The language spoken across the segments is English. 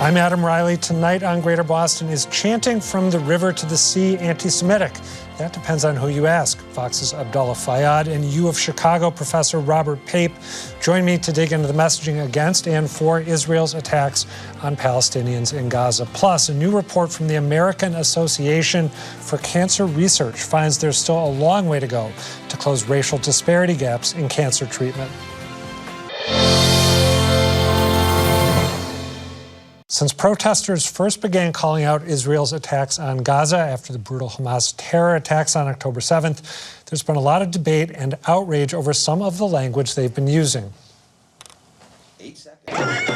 I'm Adam Riley. Tonight on Greater Boston, is chanting from the river to the sea anti-Semitic? That depends on who you ask. Fox's Abdullah Fayyad and U of Chicago professor Robert Pape join me to dig into the messaging against and for Israel's attacks on Palestinians in Gaza. Plus, a new report from the American Association for Cancer Research finds there's still a long way to go to close racial disparity gaps in cancer treatment. Since protesters first began calling out Israel's attacks on Gaza after the brutal Hamas terror attacks on October 7th, there's been a lot of debate and outrage over some of the language they've been using. 8 seconds.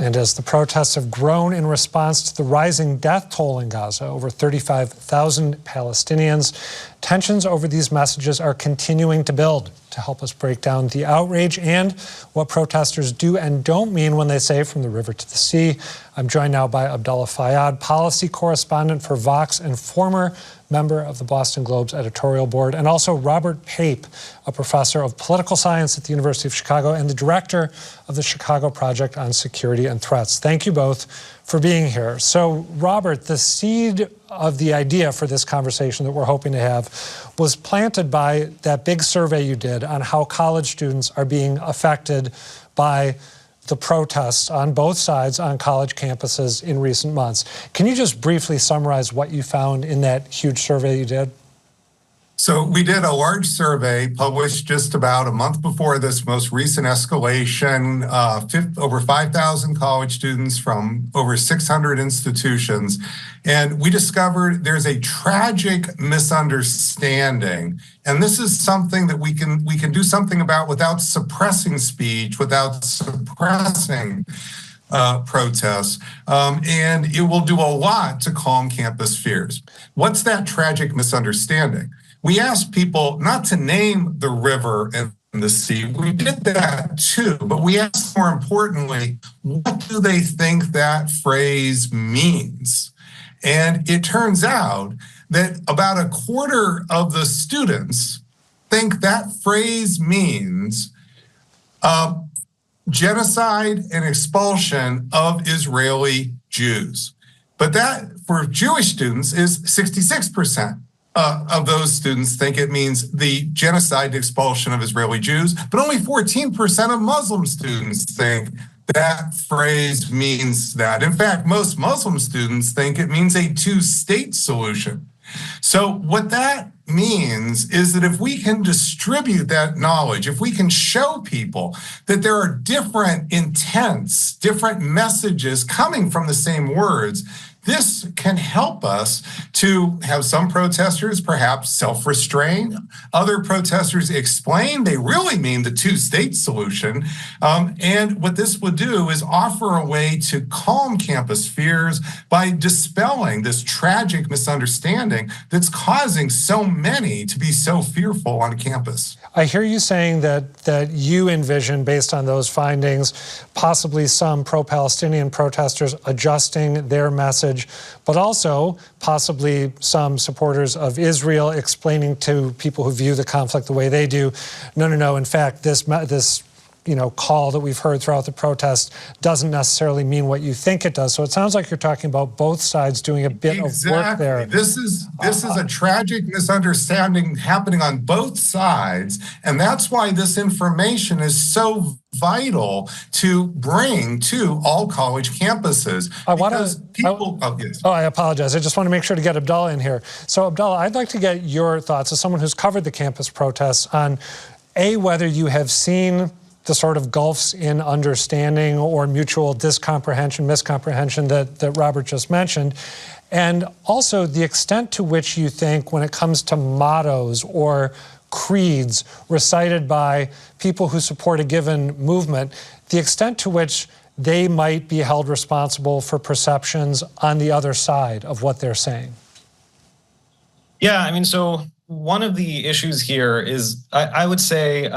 And as the protests have grown in response to the rising death toll in Gaza, over 35,000 Palestinians, tensions over these messages are continuing to build. To help us break down the outrage and what protesters do and don't mean when they say from the river to the sea, I'm joined now by Abdullah Fayyad, policy correspondent for Vox and former member of the Boston Globe's editorial board, and also Robert Pape, a professor of political science at the University of Chicago and the director of the Chicago Project on Security and Threats. Thank you both for being here. So, Robert, the seed of the idea for this conversation that we're hoping to have was planted by that big survey you did on how college students are being affected by the protests on both sides on college campuses in recent months. Can you just briefly summarize what you found in that huge survey you did? So we did a large survey published just about a month before this most recent escalation, over 5,000 college students from over 600 institutions. And we discovered there's a tragic misunderstanding. And this is something that we can do something about without suppressing speech, without suppressing protests, and it will do a lot to calm campus fears. What's that tragic misunderstanding? We asked people not to name the river and the sea. We did that too, but we asked more importantly, what do they think that phrase means? And it turns out that about a quarter of the students think that phrase means genocide and expulsion of Israeli Jews. But that, for Jewish students, is 66%. Of those students think it means the genocide and expulsion of Israeli Jews, but only 14% of Muslim students think that phrase means that. In fact, most Muslim students think it means a two-state solution. So what that means is that if we can distribute that knowledge, if we can show people that there are different intents, different messages coming from the same words, this can help us to have some protesters perhaps self-restrain, other protesters explain they really mean the two-state solution. And what this would do is offer a way to calm campus fears by dispelling this tragic misunderstanding that's causing so many to be so fearful on campus. I hear you saying that you envision, based on those findings, possibly some pro-Palestinian protesters adjusting their message, but also possibly some supporters of Israel explaining to people who view the conflict the way they do, no, in fact, this call that we've heard throughout the protest doesn't necessarily mean what you think it does. So it sounds like you're talking about both sides doing a bit of work there. This is a tragic misunderstanding happening on both sides, and that's why this information is so vital to bring to all college campuses. I apologize. I just want to make sure to get Abdullah in here. So Abdullah, I'd like to get your thoughts as someone who's covered the campus protests on whether you have seen the sort of gulfs in understanding or mutual miscomprehension that Robert just mentioned, and also the extent to which you think when it comes to mottos or creeds recited by people who support a given movement, the extent to which they might be held responsible for perceptions on the other side of what they're saying. Yeah, I mean, so one of the issues here is, I would say,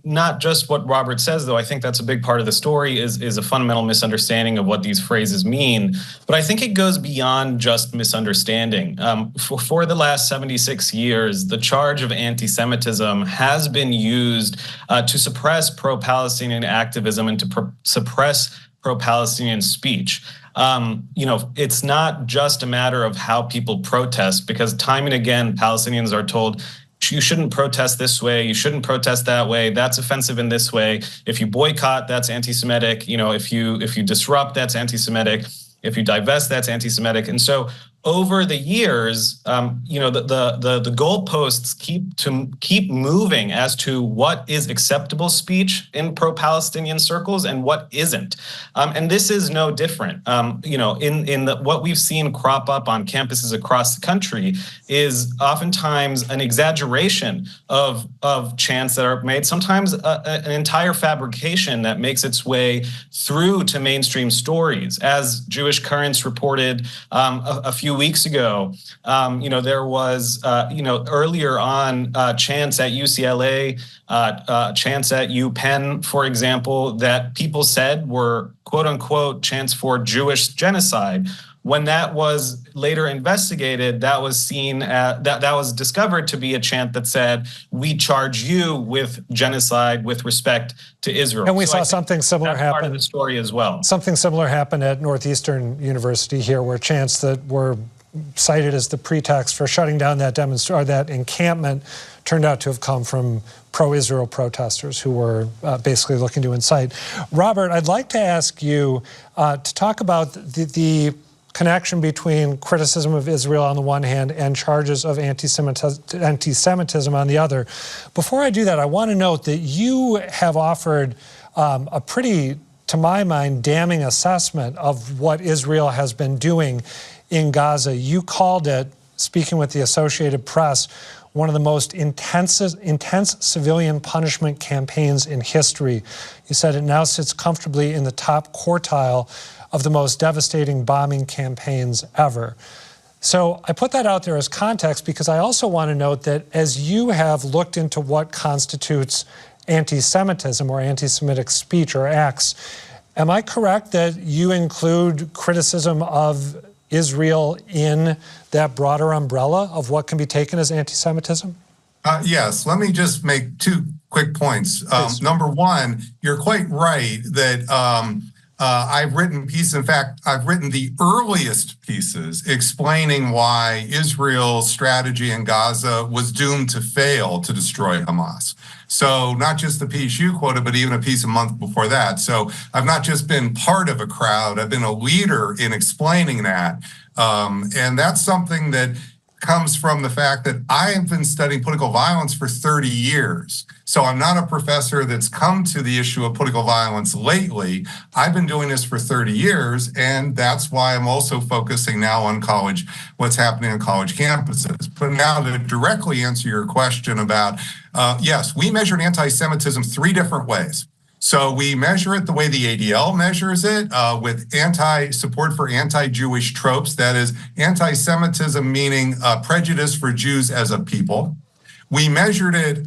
not just what Robert says, though I think that's a big part of the story, is a fundamental misunderstanding of what these phrases mean. But I think it goes beyond just misunderstanding. For the last 76 years, the charge of anti-Semitism has been used to suppress pro-Palestinian activism and to suppress pro-Palestinian speech. It's not just a matter of how people protest, because time and again, Palestinians are told, you shouldn't protest this way, you shouldn't protest that way, that's offensive in this way. If you boycott, that's anti-Semitic. If you disrupt, that's anti-Semitic. If you divest, that's anti-Semitic. And so over the years, the goalposts keep moving as to what is acceptable speech in pro-Palestinian circles and what isn't. And this is no different. What we've seen crop up on campuses across the country is oftentimes an exaggeration of chants that are made, sometimes an entire fabrication that makes its way through to mainstream stories. As Jewish Currents reported a few weeks ago, there was, earlier on chants at UCLA, chants at UPenn, for example, that people said were quote unquote chants for Jewish genocide. When that was later investigated, that was seen that was discovered to be a chant that said, "We charge you with genocide with respect to Israel." And we saw something similar happen. Part of the story as well. Something similar happened at Northeastern University here, where chants that were cited as the pretext for shutting down that that encampment turned out to have come from pro-Israel protesters who were basically looking to incite. Robert, I'd like to ask you to talk about the connection between criticism of Israel on the one hand and charges of anti-Semitism on the other. Before I do that, I want to note that you have offered a pretty, to my mind, damning assessment of what Israel has been doing in Gaza. You called it, speaking with the Associated Press, one of the most intense civilian punishment campaigns in history. You said it now sits comfortably in the top quartile of the most devastating bombing campaigns ever. So I put that out there as context because I also want to note that as you have looked into what constitutes anti-Semitism or anti-Semitic speech or acts, am I correct that you include criticism of Israel in that broader umbrella of what can be taken as anti-Semitism? Yes, let me just make two quick points. Number one, you're quite right that I've written pieces. In fact, I've written the earliest pieces explaining why Israel's strategy in Gaza was doomed to fail to destroy Hamas. So not just the piece you quoted, but even a piece a month before that. So I've not just been part of a crowd, I've been a leader in explaining that. And that's something that comes from the fact that I have been studying political violence for 30 years. So I'm not a professor that's come to the issue of political violence lately. I've been doing this for 30 years, and that's why I'm also focusing now on what's happening on college campuses. But now to directly answer your question about, yes, we measured anti-Semitism 3 different ways. So we measure it the way the ADL measures it, with support for anti-Jewish tropes, that is anti-Semitism meaning prejudice for Jews as a people. We measured it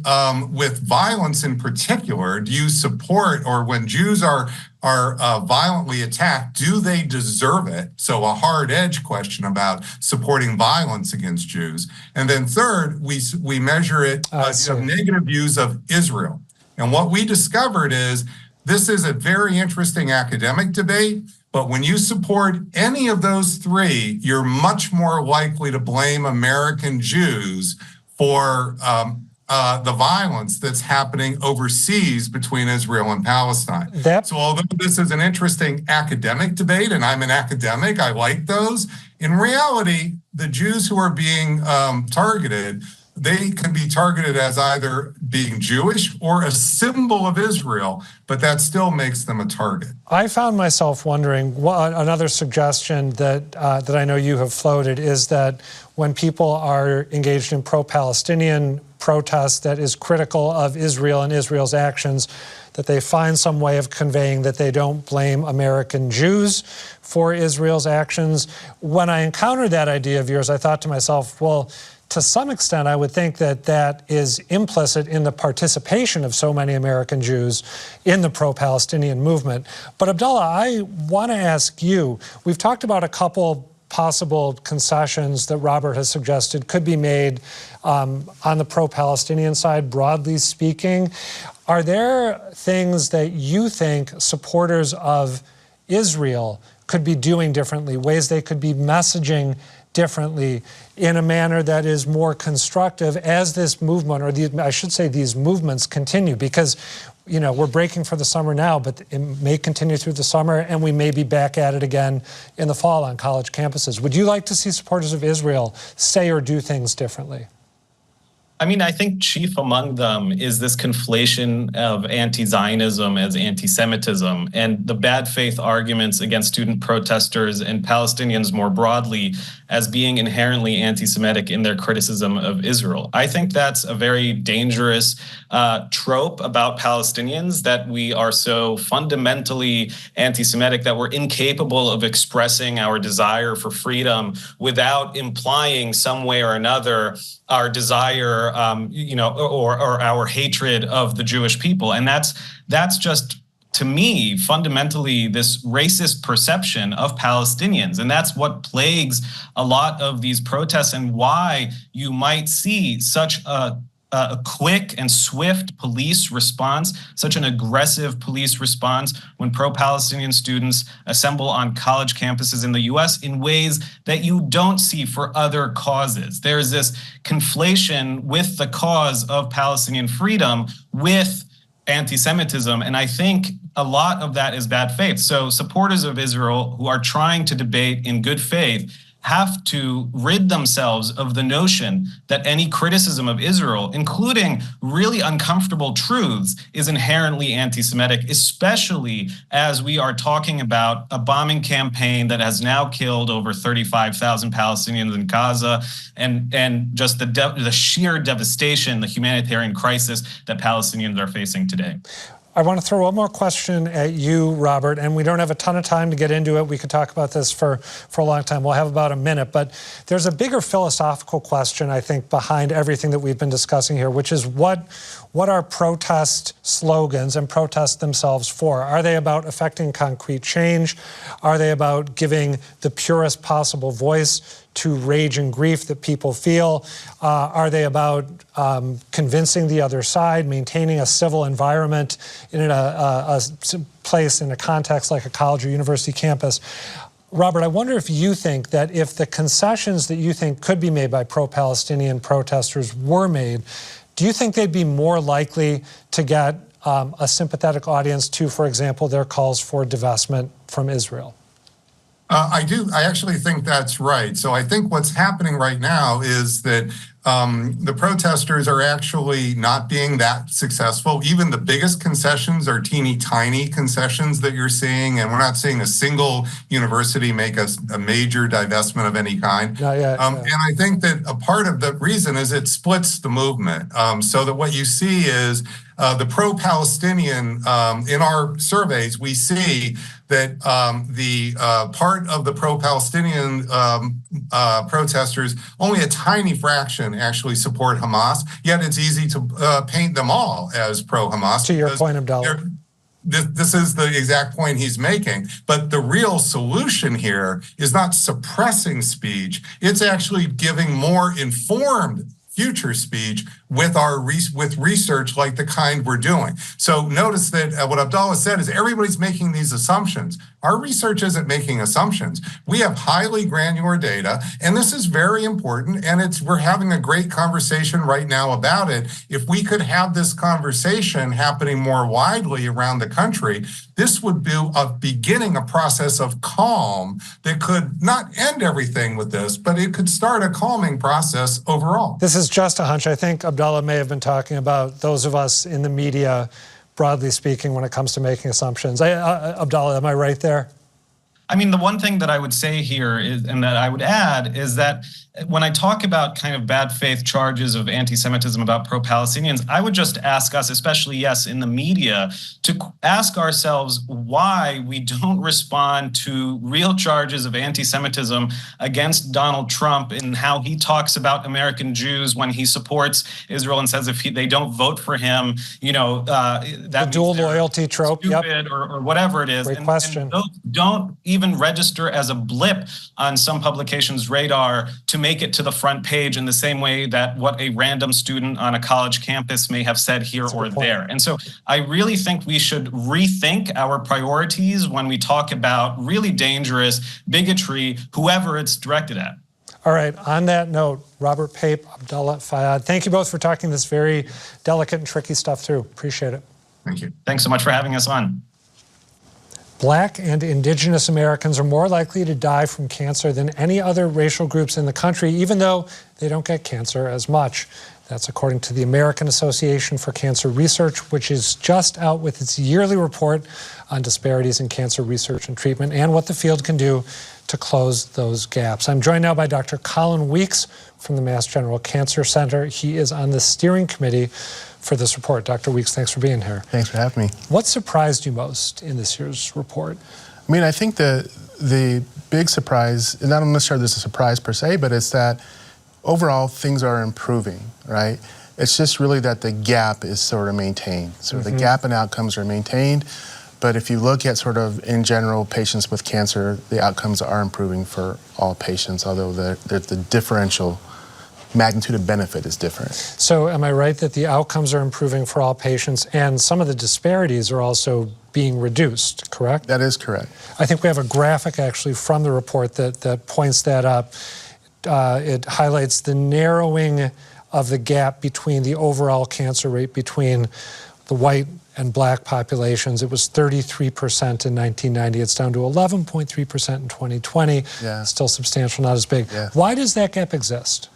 with violence in particular. Do you support, or when Jews are violently attacked, do they deserve it? So a hard edge question about supporting violence against Jews. And then third, we measure it negative views of Israel. And what we discovered is this is a very interesting academic debate, but when you support any of those 3, you're much more likely to blame American Jews for the violence that's happening overseas between Israel and Palestine. So although this is an interesting academic debate, and I'm an academic, I like those, in reality, the Jews who are being targeted, they can be targeted as either being Jewish or a symbol of Israel, but that still makes them a target. I found myself wondering, another suggestion that I know you have floated is that when people are engaged in pro-Palestinian protests that is critical of Israel and Israel's actions, that they find some way of conveying that they don't blame American Jews for Israel's actions. When I encountered that idea of yours, I thought to myself, well, to some extent, I would think that that is implicit in the participation of so many American Jews in the pro-Palestinian movement. But Abdullah, I want to ask you, we've talked about a couple possible concessions that Robert has suggested could be made on the pro-Palestinian side, broadly speaking. Are there things that you think supporters of Israel could be doing differently, ways they could be messaging differently in a manner that is more constructive as this movement, or I should say these movements continue? Because, you know, we're breaking for the summer now, but it may continue through the summer, and we may be back at it again in the fall on college campuses. Would you like to see supporters of Israel say or do things differently? I mean, I think chief among them is this conflation of anti-Zionism as anti-Semitism, and the bad faith arguments against student protesters and Palestinians more broadly as being inherently anti-Semitic in their criticism of Israel. I think that's a very dangerous trope about Palestinians, that we are so fundamentally anti-Semitic that we're incapable of expressing our desire for freedom without implying some way or another our desire, or our hatred of the Jewish people. And that's just, to me, fundamentally this racist perception of Palestinians. And that's what plagues a lot of these protests, and why you might see such a quick and swift police response, such an aggressive police response when pro-Palestinian students assemble on college campuses in the US in ways that you don't see for other causes. There's this conflation with the cause of Palestinian freedom with anti-Semitism, and I think a lot of that is bad faith. So supporters of Israel who are trying to debate in good faith have to rid themselves of the notion that any criticism of Israel, including really uncomfortable truths, is inherently anti-Semitic, especially as we are talking about a bombing campaign that has now killed over 35,000 Palestinians in Gaza, and just the sheer devastation, the humanitarian crisis that Palestinians are facing today. I want to throw one more question at you, Robert, and we don't have a ton of time to get into it. We could talk about this for a long time. We'll have about a minute, but there's a bigger philosophical question, I think, behind everything that we've been discussing here, which is what are protest slogans and protests themselves for? Are they about affecting concrete change? Are they about giving the purest possible voice to rage and grief that people feel? Are they about convincing the other side, maintaining a civil environment in a place, in a context like a college or university campus? Robert, I wonder if you think that if the concessions that you think could be made by pro-Palestinian protesters were made, do you think they'd be more likely to get a sympathetic audience to, for example, their calls for divestment from Israel? I do. I actually think that's right. So I think what's happening right now is that the protesters are actually not being that successful. Even the biggest concessions are teeny tiny concessions that you're seeing, and we're not seeing a single university make a major divestment of any kind. Not yet, And I think that a part of the reason is it splits the movement, so that what you see is the pro-Palestinian, in our surveys, we see that the part of the pro-Palestinian protesters, only a tiny fraction actually support Hamas, yet it's easy to paint them all as pro-Hamas. To your point, Abdullah. This is the exact point he's making. But the real solution here is not suppressing speech. It's actually giving more informed future speech with research like the kind we're doing. So notice that what Abdullah said is everybody's making these assumptions. Our research isn't making assumptions. We have highly granular data, and this is very important, and we're having a great conversation right now about it. If we could have this conversation happening more widely around the country, this would be beginning a process of calm that could not end everything with this, but it could start a calming process overall. This is just a hunch. I think Abdullah may have been talking about those of us in the media, broadly speaking, when it comes to making assumptions. Abdullah, am I right there? I mean, the one thing that I would say here is, and that I would add, is that when I talk about kind of bad faith charges of anti-Semitism about pro-Palestinians, I would just ask us, especially, yes, in the media, to ask ourselves why we don't respond to real charges of anti-Semitism against Donald Trump in how he talks about American Jews when he supports Israel and says if they don't vote for him, that The dual loyalty trope. Yep. stupid or whatever it is. Great question. And those don't even register as a blip on some publications' radar to make it to the front page in the same way that what a random student on a college campus may have said here or there. And so I really think we should rethink our priorities when we talk about really dangerous bigotry, whoever it's directed at. All right, on that note, Robert Pape, Abdullah Fayyad, thank you both for talking this very delicate and tricky stuff through. Appreciate it. Thank you. Thanks so much for having us on. Black and Indigenous Americans are more likely to die from cancer than any other racial groups in the country, even though they don't get cancer as much. That's according to the American Association for Cancer Research, which is just out with its yearly report on disparities in cancer research and treatment and what the field can do to close those gaps. I'm joined now by Dr. Colin Weeks from the Mass General Cancer Center. He is on the steering committee for this report. Dr. Weeks, thanks for being here. Thanks for having me. What surprised you most in this year's report? I mean, I think the big surprise, and not necessarily this is a surprise per se, but it's that overall things are improving, right? It's just really that the gap is sort of maintained. So the gap in outcomes are maintained, but if you look at sort of in general patients with cancer, the outcomes are improving for all patients, although the differential magnitude of benefit is different. So am I right that the outcomes are improving for all patients and some of the disparities are also being reduced, correct? That is correct. I think we have a graphic actually from the report that points that up. It highlights the narrowing of the gap between the overall cancer rate between the white and black populations. It was 33% in 1990. It's down to 11.3% in 2020. Yeah. Still substantial, not as big. Yeah. Why does that gap exist?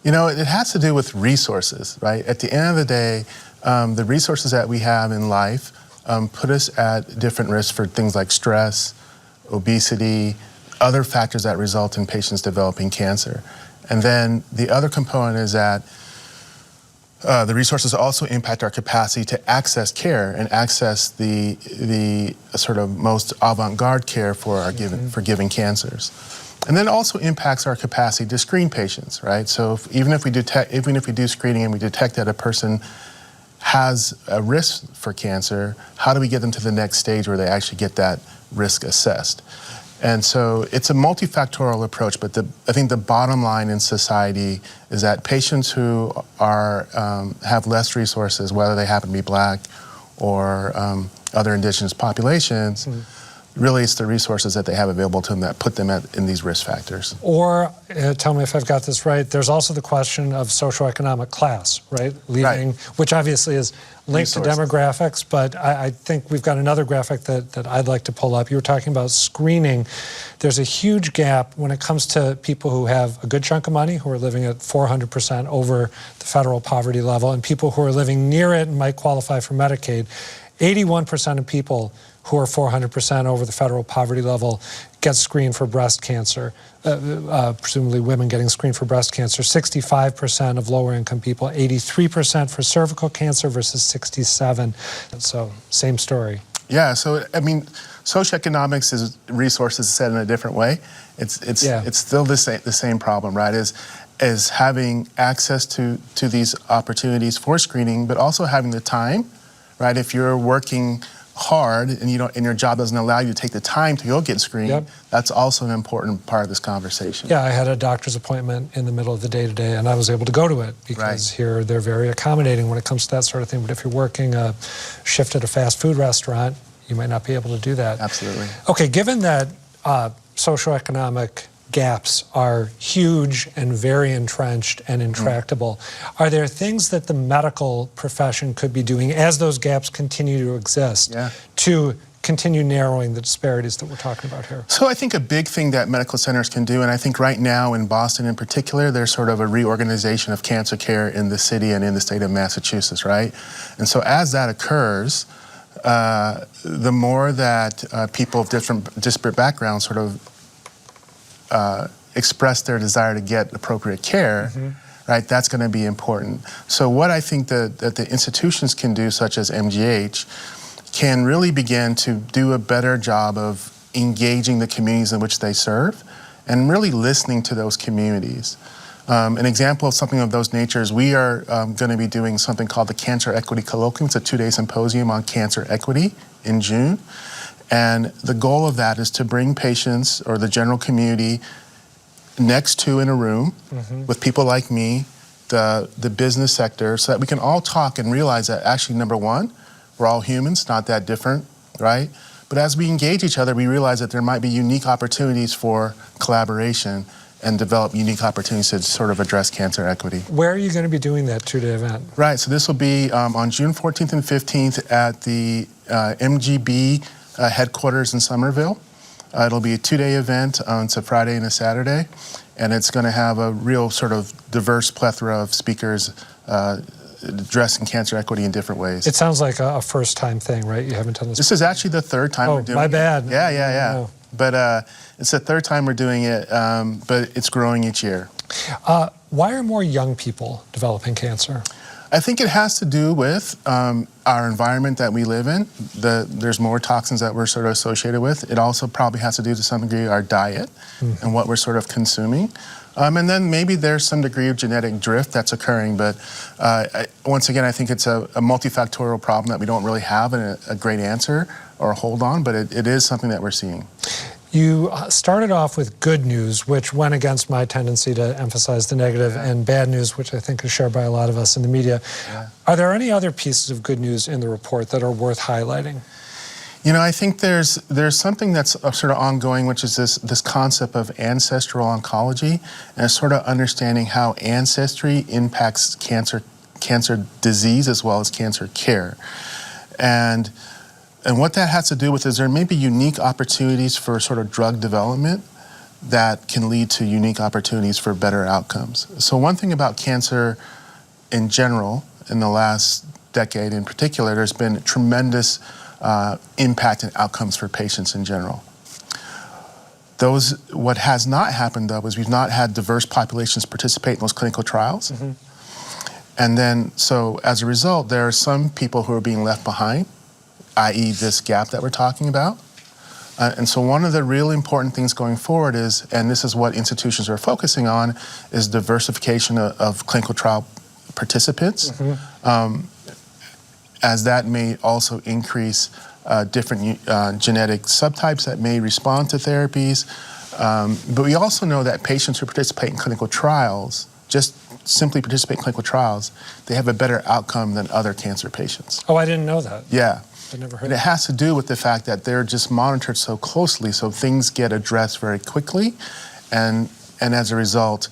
You know, it has to do with resources, right? At the end of the day, the resources that we have in life put us at different risks for things like stress, obesity, other factors that result in patients developing cancer. And then the other component is that the resources also impact our capacity to access care and access the sort of most avant-garde care for our given cancers. And then it also impacts our capacity to screen patients, right? So even if we do screening and we detect that a person has a risk for cancer, how do we get them to the next stage where they actually get that risk assessed? And so it's a multifactorial approach, but I think the bottom line in society is that patients who have less resources, whether they happen to be Black or other indigenous populations, really it's the resources that they have available to them that put them in these risk factors. Or, tell me if I've got this right, there's also the question of socioeconomic class, right? Which obviously is linked to demographics, but I think we've got another graphic that I'd like to pull up. You were talking about screening. There's a huge gap when it comes to people who have a good chunk of money, who are living at 400% over the federal poverty level, and people who are living near it and might qualify for Medicaid. 81% of people who are 400% over the federal poverty level get screened for breast cancer, presumably women getting screened for breast cancer, 65% of lower income people, 83% for cervical cancer versus 67. So same story. Yeah, so I mean, socioeconomics is resources said in a different way. It's still the same problem, right? Is having access to these opportunities for screening, but also having the time, right? If you're working hard and your job doesn't allow you to take the time to go get screened, that's also an important part of this conversation. Yeah, I had a doctor's appointment in the middle of the day today and I was able to go to it because here they're very accommodating when it comes to that sort of thing. But if you're working a shift at a fast food restaurant, you might not be able to do that. Absolutely. Okay, given that socioeconomic gaps are huge and very entrenched and intractable, are there things that the medical profession could be doing as those gaps continue to exist to continue narrowing the disparities that we're talking about here? So I think a big thing that medical centers can do, and I think right now in Boston in particular, there's sort of a reorganization of cancer care in the city and in the state of Massachusetts, right? And so as that occurs, the more that people of different disparate backgrounds sort of express their desire to get appropriate care, right, that's going to be important. So what I think that the institutions can do, such as MGH, can really begin to do a better job of engaging the communities in which they serve and really listening to those communities. An example of something of those natures, we are going to be doing something called the Cancer Equity Colloquium. It's a 2-day symposium on cancer equity in June. And the goal of that is to bring patients or the general community next to in a room with people like me, the business sector, so that we can all talk and realize that actually, number one, we're all humans, not that different, right? But as we engage each other, we realize that there might be unique opportunities for collaboration and develop unique opportunities to sort of address cancer equity. Where are you going to be doing that 2-day event? Right, so this will be on June 14th and 15th at the MGB headquarters in Somerville. It'll be a 2-day event. It's a Friday and a Saturday, and it's going to have a real sort of diverse plethora of speakers addressing cancer equity in different ways. It sounds like a first-time thing, right? You haven't done this. This is actually the third time we're doing it. Oh, my bad. Yeah. No. But it's the third time we're doing it, but it's growing each year. Why are more young people developing cancer? I think it has to do with our environment that we live in. There's more toxins that we're sort of associated with. It also probably has to do to some degree our diet and what we're sort of consuming. And then maybe there's some degree of genetic drift that's occurring. But once again, I think it's a multifactorial problem that we don't really have a great answer or a hold on, but it is something that we're seeing. You started off with good news, which went against my tendency to emphasize the negative, and bad news, which I think is shared by a lot of us in the media. Yeah. Are there any other pieces of good news in the report that are worth highlighting? You know, I think there's something that's sort of ongoing, which is this concept of ancestral oncology and sort of understanding how ancestry impacts cancer disease as well as cancer care. And what that has to do with is there may be unique opportunities for sort of drug development that can lead to unique opportunities for better outcomes. So one thing about cancer in general, in the last decade in particular, there's been tremendous impact and outcomes for patients in general. What has not happened, though, is we've not had diverse populations participate in those clinical trials. And then, so as a result, there are some people who are being left behind, i.e. this gap that we're talking about. And so one of the really important things going forward is, and this is what institutions are focusing on, is diversification of clinical trial participants, as that may also increase different genetic subtypes that may respond to therapies. But we also know that patients who participate in clinical trials, just simply participate in clinical trials, they have a better outcome than other cancer patients. Oh, I didn't know that. Yeah. I never heard And it has to do with the fact that they're just monitored so closely, so things get addressed very quickly, and as a result,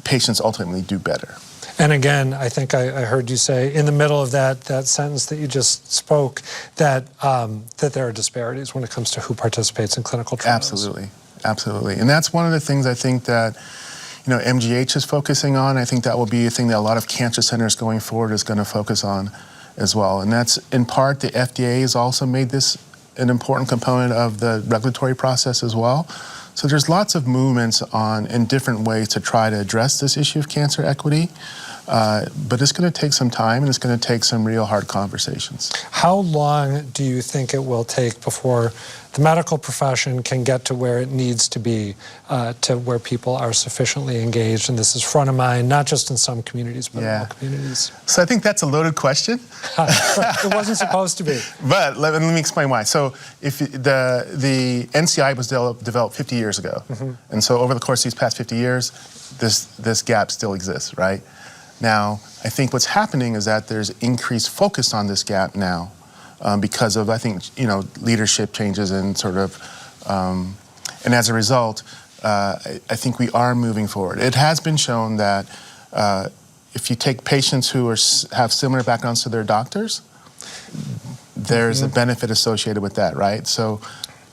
patients ultimately do better. And again, I think I heard you say in the middle of that sentence that you just spoke that there are disparities when it comes to who participates in clinical trials. Absolutely. And that's one of the things I think that MGH is focusing on. I think that will be a thing that a lot of cancer centers going forward is going to focus on as well. And that's in part, the FDA has also made this an important component of the regulatory process as well. So there's lots of movements in different ways to try to address this issue of cancer equity. But it's going to take some time, and it's going to take some real hard conversations. How long do you think it will take before the medical profession can get to where it needs to be, to where people are sufficiently engaged? And this is front of mind, not just in some communities, but in all communities. So I think that's a loaded question. It wasn't supposed to be. But let me explain why. So if the NCI was developed 50 years ago, and so over the course of these past 50 years, this gap still exists, right? Now, I think what's happening is that there's increased focus on this gap now because of, I think, leadership changes and sort of, and as a result, I think we are moving forward. It has been shown that if you take patients who have similar backgrounds to their doctors, there's a benefit associated with that, right? So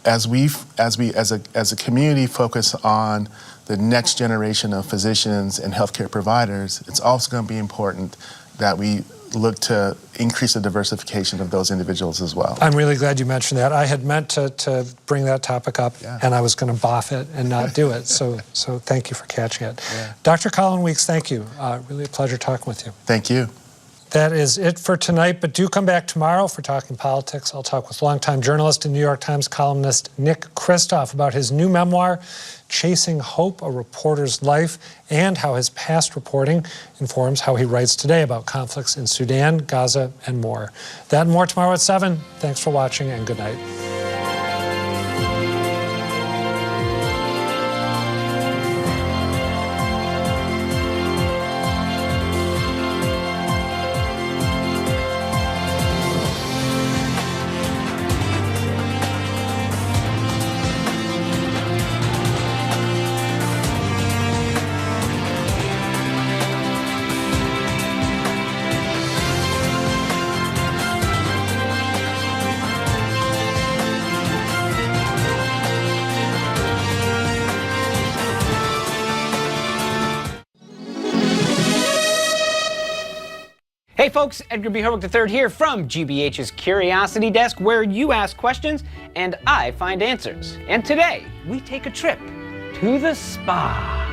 as a community focus on the next generation of physicians and healthcare providers, it's also going to be important that we look to increase the diversification of those individuals as well. I'm really glad you mentioned that. I had meant to bring that topic up, and I was going to boff it and not do it. So thank you for catching it. Yeah. Dr. Colin Weeks, thank you. Really a pleasure talking with you. Thank you. That is it for tonight, but do come back tomorrow for Talking Politics. I'll talk with longtime journalist and New York Times columnist Nick Kristof about his new memoir, Chasing Hope, A Reporter's Life, and how his past reporting informs how he writes today about conflicts in Sudan, Gaza, and more. That and more tomorrow at 7. Thanks for watching, and good night. Hey folks, Edgar B. Herwick III here from GBH's Curiosity Desk, where you ask questions and I find answers. And today, we take a trip to the spa.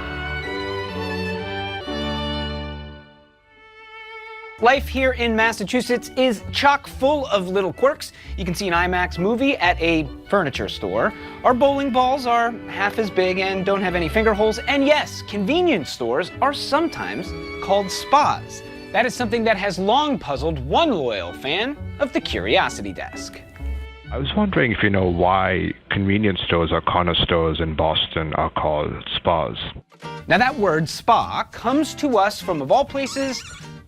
Life here in Massachusetts is chock full of little quirks. You can see an IMAX movie at a furniture store. Our bowling balls are half as big and don't have any finger holes. And yes, convenience stores are sometimes called spas. That is something that has long puzzled one loyal fan of the Curiosity Desk. I was wondering if you know why convenience stores or corner stores in Boston are called spas. Now that word spa comes to us from, of all places,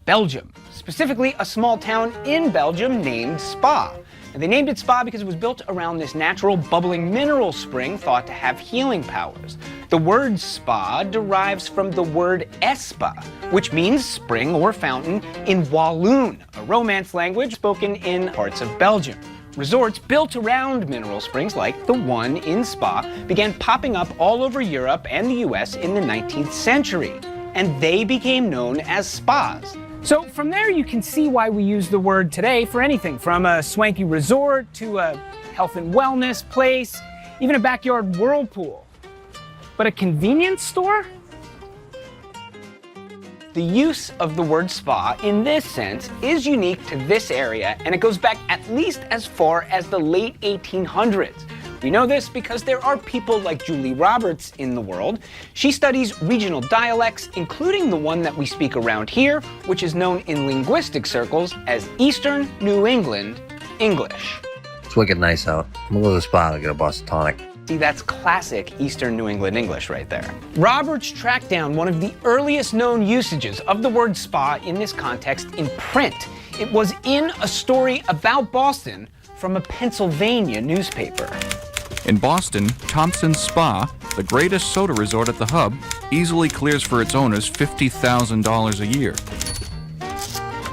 Belgium. Specifically, a small town in Belgium named Spa. And they named it Spa because it was built around this natural bubbling mineral spring thought to have healing powers. The word spa derives from the word espa, which means spring or fountain in Walloon, a Romance language spoken in parts of Belgium. Resorts built around mineral springs like the one in Spa began popping up all over Europe and the US in the 19th century, and they became known as spas. So from there you can see why we use the word today for anything from a swanky resort to a health and wellness place, even a backyard whirlpool. But a convenience store? The use of the word spa in this sense is unique to this area, and it goes back at least as far as the late 1800s. We know this because there are people like Julie Roberts in the world. She studies regional dialects, including the one that we speak around here, which is known in linguistic circles as Eastern New England English. It's wicked nice out. I'm gonna go to the spa to get a Boston tonic. See, that's classic Eastern New England English right there. Roberts tracked down one of the earliest known usages of the word spa in this context in print. It was in a story about Boston from a Pennsylvania newspaper. In Boston, Thompson's Spa, the greatest soda resort at the Hub, easily clears for its owners $50,000 a year.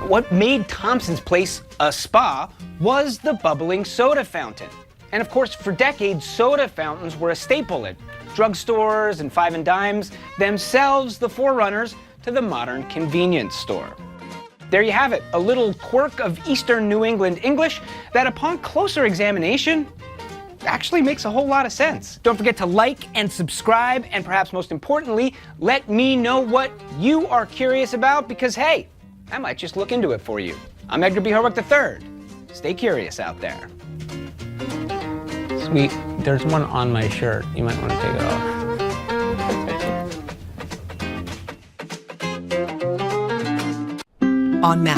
What made Thompson's Place a spa was the bubbling soda fountain. And of course, for decades, soda fountains were a staple at drugstores and five and dimes, themselves the forerunners to the modern convenience store. There you have it, a little quirk of Eastern New England English that upon closer examination actually makes a whole lot of sense. Don't forget to like and subscribe, and perhaps most importantly, let me know what you are curious about, because hey, I might just look into it for you. I'm Edgar B. Herwick III. Stay curious out there. Sweet, there's one on my shirt. You might want to take it off. On